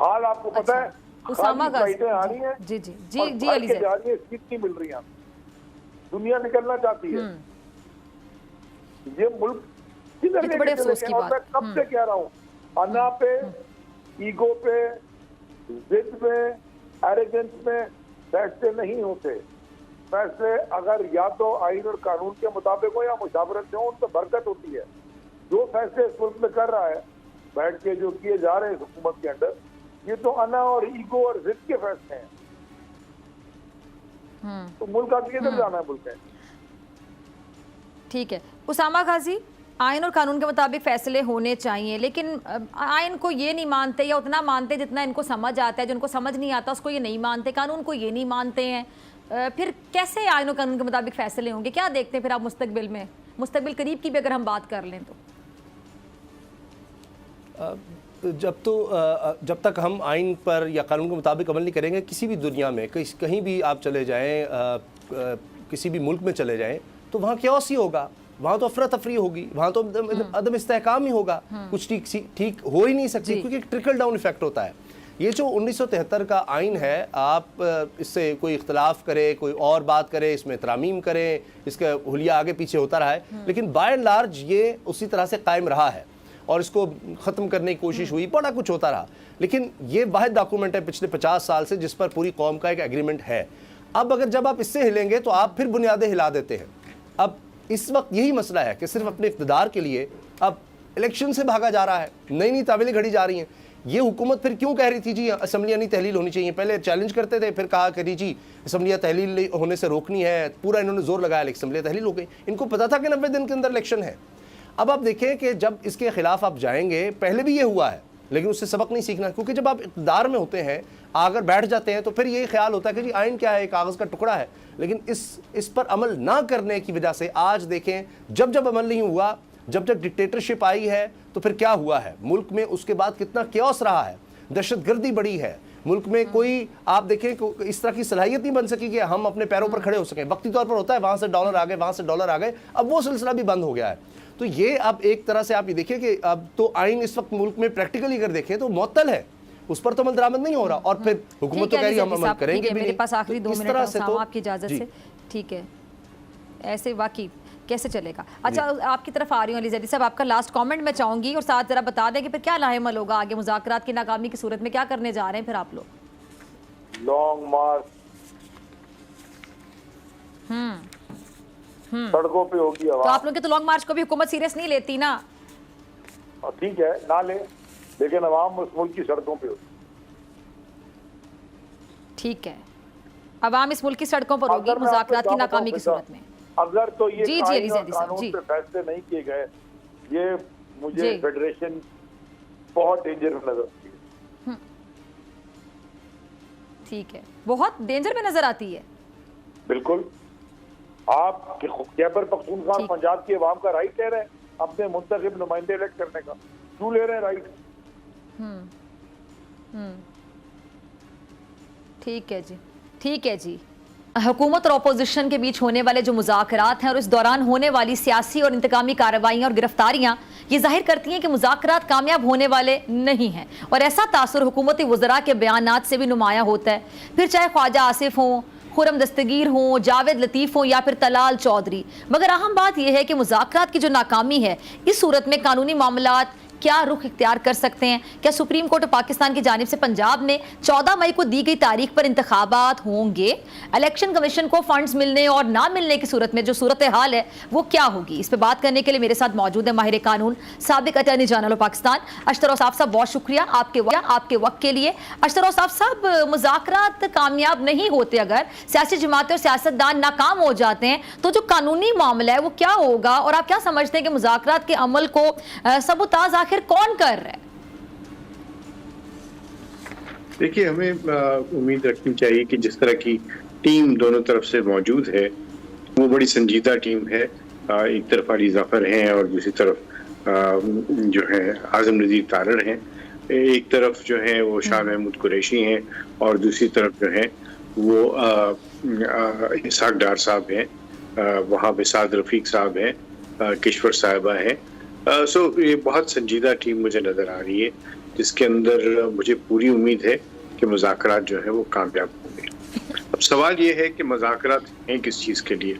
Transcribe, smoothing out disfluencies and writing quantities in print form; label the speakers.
Speaker 1: हाल आपको पता है,
Speaker 2: उसामा
Speaker 1: फ्लाइटें आ रही हैं,
Speaker 2: जी जी जी जी अली
Speaker 1: जा रही है, सीट नहीं मिल रही है, दुनिया निकलना चाहती है। ये मुल्क किधर
Speaker 2: ये तो बड़े अफसोस की
Speaker 1: और
Speaker 2: बात।
Speaker 1: मैं कब से कह रहा हूँ, अना पे, ईगो पे, जिद में, एरोगेंस में फैसले नहीं होते। फैसले अगर या तो आइन और कानून के मुताबिक हो या मुशावरत से हो, उन तो बरकत होती है। जो फैसले इस मुल्क में कर रहा है बैठ के, जो किए जा रहे हैं इस हुकूमत के अंदर, ये तो अना और ईगो और जिद के फैसले हैं। तो मुल्क आगे किधर जाना है मुल्क है।
Speaker 2: ठीक है उसामा गाजी, आइन और कानून के मुताबिक फैसले होने चाहिए, लेकिन आइन को ये नहीं मानते या उतना मानते जितना इनको समझ आता है। जो इनको समझ नहीं आता उसको ये नहीं मानते, कानून को ये नहीं मानते हैं। फिर कैसे आइन और कानून के मुताबिक फैसले होंगे? क्या देखते हैं फिर आप मुस्तकबिल में, मुस्तकबिल करीब की भी अगर हम बात कर लें तो?
Speaker 3: जब तक हम आइन पर या कानून के मुताबिक अमल नहीं करेंगे, किसी भी दुनिया में कहीं भी आप चले जाएं, किसी भी मुल्क में चले जाएं, तो वहाँ क्योस ही होगा, वहाँ तो अफरा तफरी होगी, वहाँ तो अदम इस्तेहकाम ही होगा, कुछ ठीक हो ही नहीं सकती, क्योंकि एक ट्रिकल डाउन इफेक्ट होता है। ये जो 1973 का आइन है, आप इससे कोई इख्तलाफ करे, कोई और बात करे, इसमें तरामीम करें, इसका हुलिया आगे पीछे होता रहा है, लेकिन बाय एंड लार्ज ये उसी तरह से कायम रहा है और इसको ख़त्म करने की कोशिश हुई, बड़ा कुछ होता रहा, लेकिन ये वाहिद डॉक्यूमेंट है पिछले 50 साल से जिस पर पूरी कौम का एक एग्रीमेंट है। अब अगर जब आप इससे हिलेंगे तो आप फिर बुनियादें हिला देते हैं। अब इस वक्त यही मसला है कि सिर्फ अपने इक़्तिदार के लिए अब इलेक्शन से भागा जा रहा है, नई नई तावीलें घड़ी जा रही हैं। ये हुकूमत फिर क्यों कह रही थी जी असम्बलियाँ नहीं तहलील होनी चाहिए? पहले चैलेंज करते थे, फिर कहा करी जी असम्बलियाँ तहलील होने से रोकनी है, पूरा इन्होंने जोर लगाया, लेकिन असम्बलियाँ तहलील हो गई। इनको पता था कि 90 दिन के अंदर इलेक्शन है। अब आप देखें कि जब इसके खिलाफ आप जाएंगे, पहले भी ये हुआ है, लेकिन उससे सबक नहीं सीखना, क्योंकि जब आप इक़्तिदार में होते हैं, अगर बैठ जाते हैं तो फिर ये ख्याल होता है कि जी आइन क्या है, कागज़ का टुकड़ा है। लेकिन इस पर अमल ना करने की वजह से आज देखें, जब अमल नहीं हुआ, जब डिक्टेटरशिप आई है, तो फिर क्या हुआ है मुल्क में, उसके बाद कितना क्योस रहा है, दहशतगर्दी बढ़ी है मुल्क में। कोई आप देखें इस तरह की सलाहियत नहीं बन सकी कि हम अपने पैरों पर खड़े हो सकें। वक्ती तौर पर होता है, वहाँ से डॉलर आ गए, वहाँ से डॉलर आ गए, अब वो सिलसिला भी बंद हो गया है। तो ये अब एक तरह से आप ये देखिए कि अब तो आइन इस वक्त मुल्क में प्रैक्टिकली अगर देखें तो मुअत्तल है, उस पर तो अमल दरामद नहीं हो रहा, और फिर हुकूमत तो कह रही है हम अमल करेंगे।
Speaker 2: मेरे पास आखिरी 2 मिनट है
Speaker 3: तो
Speaker 2: आपकी इजाज़त से, ठीक है? ऐसे वाकई कैसे चलेगा? अच्छा, आपकी तरफ आ रही हूँ अली ज़ैदी साहब, आपका लास्ट कमेंट मैं चाहूँगी, और साथ ज़रा बता दें कि फिर क्या लाहेमल होगा आगे, मुज़ाकरात की नाकामी की सूरत में क्या करने जा रहे हैं फिर आप लोग?
Speaker 1: लॉन्ग मार्च सड़कों पे होगी आवाज।
Speaker 2: तो आप लोग के तो लॉन्ग मार्च को भी हुकूमत सीरियस नहीं लेती ना?
Speaker 1: ठीक है ना ले, लेकिन अवाम उस मुल्क की सड़कों पे होगी।
Speaker 2: ठीक है, अवाम इस मुल्क की सड़कों पर होगी मुज़ाकरात की नाकामी की सूरत में।
Speaker 1: अगर तो ये
Speaker 2: जी जी
Speaker 1: कानून पे फैसले नहीं किए गए, ये मुझे फेडरेशन बहुत डेंजर में नजर आती है।
Speaker 2: ठीक है, बहुत डेंजर में नजर आती है।
Speaker 1: बिल्कुल, आप खैबर पख्तूनख्वा पंजाब की अवाम का राइट ले रहे हैं अपने मुंतखब नुमाइंदे इलेक्ट करने का, क्यों ले रहे हैं राइट?
Speaker 2: ठीक है जी, ठीक है जी। हुकूमत और अपोजिशन के बीच होने वाले जो मुज़ाकरात हैं और इस दौरान होने वाली सियासी और इंतकामी कार्रवाइयाँ और गिरफ्तारियाँ ये जाहिर करती हैं कि मुज़ाकरात कामयाब होने वाले नहीं हैं, और ऐसा तासुर हुकूमती वज़रा के बयानात से भी नुमाया होता है, फिर चाहे ख्वाजा आसिफ हों, खुरम दस्तगीर हों, जावेद लतीफ़ हों या फिर तलाल चौधरी। मगर अहम बात यह है कि मुज़ाकरात की जो नाकामी है, इस सूरत में कानूनी मामलात क्या रुख इख्तियार कर सकते हैं? क्या सुप्रीम कोर्ट ऑफ पाकिस्तान की जानिब से पंजाब में 14 मई को दी गई तारीख पर इंतखाबात होंगे? इलेक्शन कमीशन को फंड्स मिलने और ना मिलने की सूरत में जो सूरत हाल है वो क्या होगी? इस पर बात करने के लिए मेरे साथ मौजूद है माहिर कानून, साबिक attorney general of Pakistan Ashtar Ausaf साहब। बहुत शुक्रिया आपके वक्त के लिए। अशतर औसाफ साहब, मुज़ाकरात कामयाब नहीं होते, अगर सियासी जमातें और सियासतदान नाकाम हो जाते हैं, तो जो कानूनी मामला है वो क्या होगा? और आप क्या समझते हैं कि मुज़ाकरात के अमल को सबूताज आखिर कौन कर रहा है?
Speaker 4: देखिए, हमें उम्मीद रखनी चाहिए कि जिस तरह की टीम दोनों तरफ से मौजूद है वो बड़ी संजीदा टीम है। एक तरफ अली ज़फ़र हैं और दूसरी तरफ जो है आज़म नज़ीर तारड़ हैं। एक तरफ जो है वो शाह महमूद कुरैशी हैं और दूसरी तरफ जो है वो इसहाक डार साहब हैं, वहाँ पे साद रफ़ीक साहब हैं, किश्वर साहिबा हैं। सो ये बहुत संजीदा टीम मुझे नज़र आ रही है। जिसके अंदर मुझे पूरी उम्मीद है कि मुज़ाकरात जो है वो कामयाब होंगे। अब सवाल ये है कि मुज़ाकरात हैं किस चीज़ के लिए।